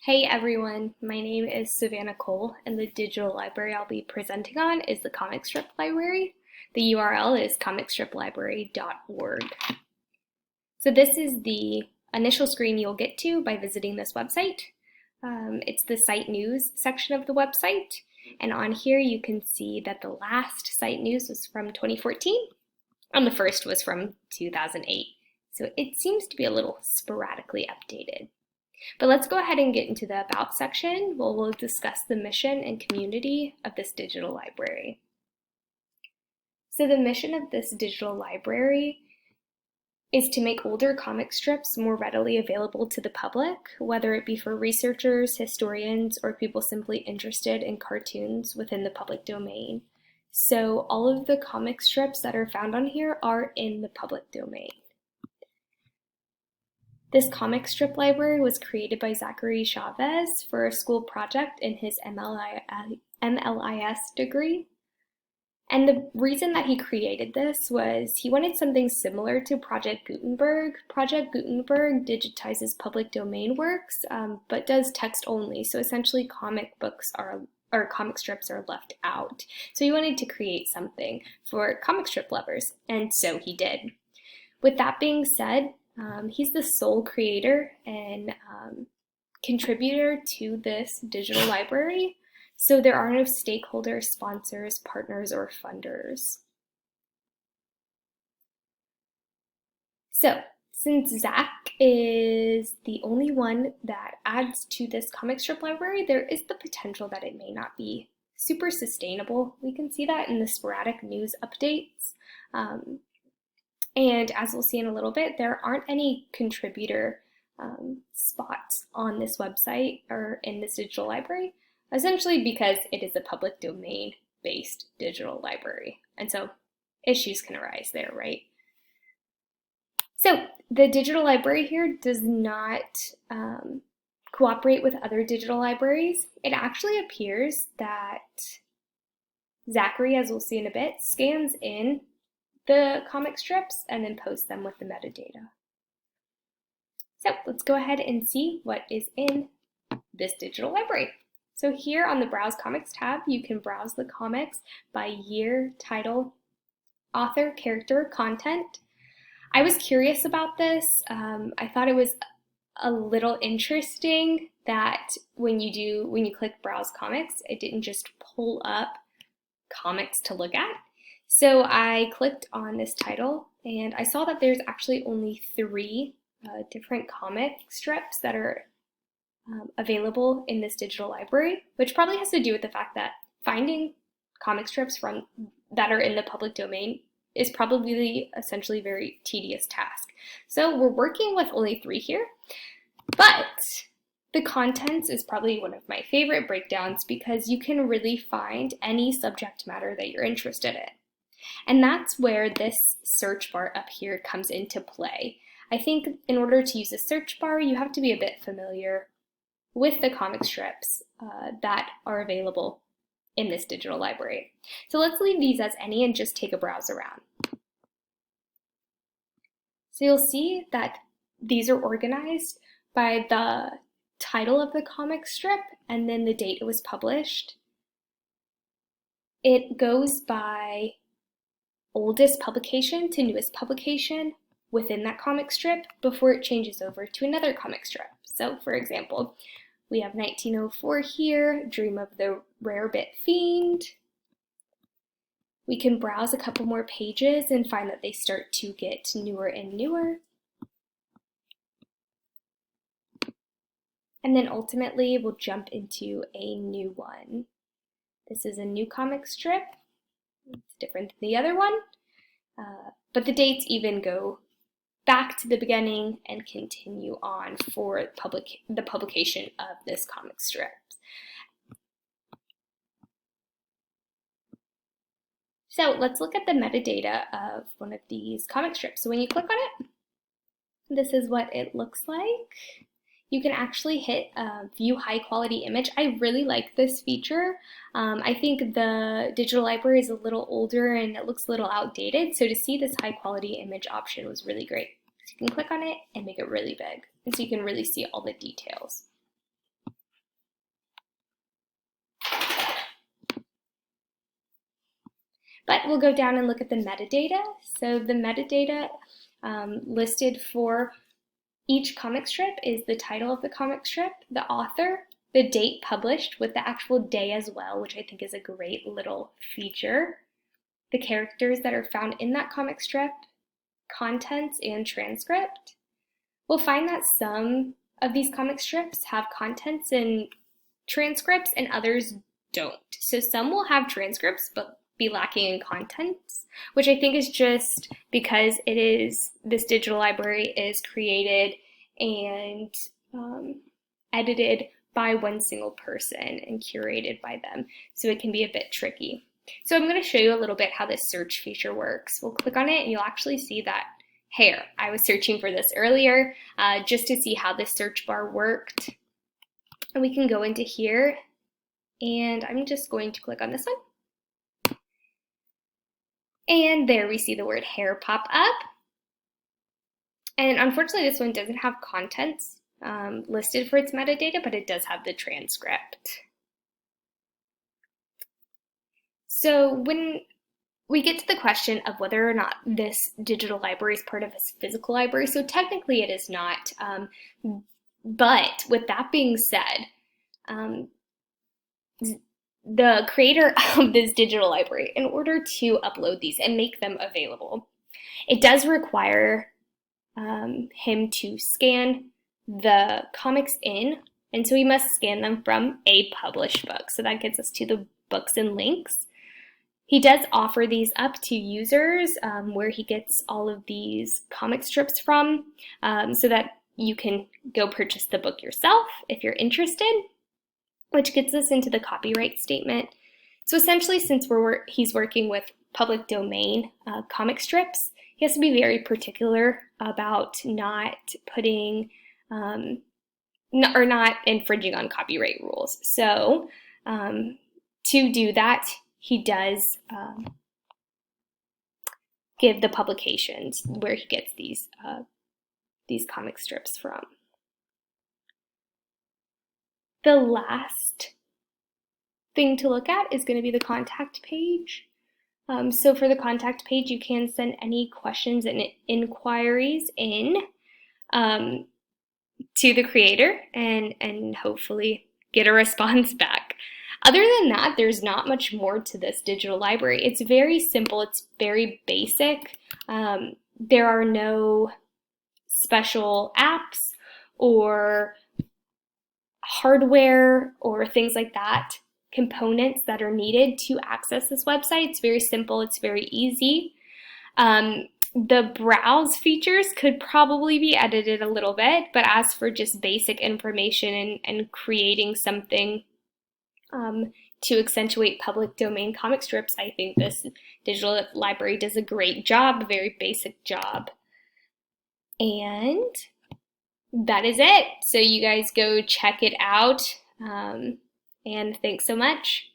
Hey everyone, my name is Savannah Cole, and the digital library I'll be presenting on is the Comic Strip Library. The URL is comicstriplibrary.org. So this is the initial screen you'll get to by visiting this website. It's the site news section of the website, and on here you can see that the last site news was from 2014, and the first was from 2008. So it seems to be a little sporadically updated. But let's go ahead and get into the About section where we'll discuss the mission and community of this digital library. So the mission of this digital library is to make older comic strips more readily available to the public, whether it be for researchers, historians, or people simply interested in cartoons within the public domain. So all of the comic strips that are found on here are in the public domain. This comic strip library was created by Zachary Chavez for a school project in his MLIS degree. And the reason that he created this was he wanted something similar to Project Gutenberg. Project Gutenberg digitizes public domain works, but does text only. So essentially comic strips are left out. So he wanted to create something for comic strip lovers, and so he did. With that being said, he's the sole creator and contributor to this digital library, so there are no stakeholders, sponsors, partners, or funders. So, since Zach is the only one that adds to this comic strip library, there is the potential that it may not be super sustainable. We can see that in the sporadic news updates. And as we'll see in a little bit, there aren't any contributor spots on this website or in this digital library, essentially because it is a public domain based digital library. And so issues can arise there, right? So the digital library here does not cooperate with other digital libraries. It actually appears that Zachary, as we'll see in a bit, scans in the comic strips and then post them with the metadata. So let's go ahead and see what is in this digital library. So here on the Browse Comics tab, you can browse the comics by year, title, author, character, content. I was curious about this. I thought it was a little interesting that when you click Browse Comics, it didn't just pull up comics to look at. So I clicked on this title and I saw that there's actually only 3 different comic strips that are available in this digital library, which probably has to do with the fact that finding comic strips that are in the public domain is probably essentially a very tedious task. So we're working with only 3 here, but the contents is probably one of my favorite breakdowns because you can really find any subject matter that you're interested in. And that's where this search bar up here comes into play. I think in order to use a search bar, you have to be a bit familiar with the comic strips that are available in this digital library. So let's leave these as any and just take a browse around. So you'll see that these are organized by the title of the comic strip and then the date it was published. It goes by oldest publication to newest publication within that comic strip before it changes over to another comic strip. So for example, we have 1904 here, Dream of the Rarebit Fiend. We can browse a couple more pages and find that they start to get newer and newer. And then ultimately we'll jump into a new one. This is a new comic strip. It's different than the other one, but the dates even go back to the beginning and continue on for the publication of this comic strip. So let's look at the metadata of one of these comic strips. So when you click on it, this is what it looks like. You can actually hit view high quality image. I really like this feature. I think the digital library is a little older and it looks a little outdated. So to see this high quality image option was really great. So you can click on it and make it really big. And so you can really see all the details. But we'll go down and look at the metadata. So the metadata listed for each comic strip is the title of the comic strip, the author, the date published with the actual day as well, which I think is a great little feature, the characters that are found in that comic strip, contents, and transcript. We'll find that some of these comic strips have contents and transcripts and others don't. So some will have transcripts but be lacking in contents, which I think is just because this digital library is created and edited by one single person and curated by them. So it can be a bit tricky. So I'm going to show you a little bit how this search feature works. We'll click on it and you'll actually see that hair. I was searching for this earlier just to see how this search bar worked. And we can go into here and I'm just going to click on this one. And there we see the word hair pop up. And unfortunately this one doesn't have contents listed for its metadata, but it does have the transcript. So when we get to the question of whether or not this digital library is part of a physical library, so technically it is not, but with that being said, the creator of this digital library, in order to upload these and make them available, it does require him to scan the comics in, and so he must scan them from a published book. So that gets us to the books and links. He does offer these up to users where he gets all of these comic strips from so that you can go purchase the book yourself if you're interested, which gets us into the copyright statement. So essentially, since he's working with public domain comic strips, he has to be very particular about not putting or not infringing on copyright rules. So to do that, he does give the publications where he gets these comic strips from. The last thing to look at is going to be the contact page. So for the contact page, you can send any questions and inquiries in to the creator and hopefully get a response back. Other than that, there's not much more to this digital library. It's very simple. It's very basic. There are no special apps or hardware or things like that, components that are needed to access this website. It's very simple. It's very easy. The browse features could probably be edited a little bit, but as for just basic information and creating something to accentuate public domain comic strips, I think this digital library does a great job, a very basic job. And that is it. So you guys go check it out, and thanks so much.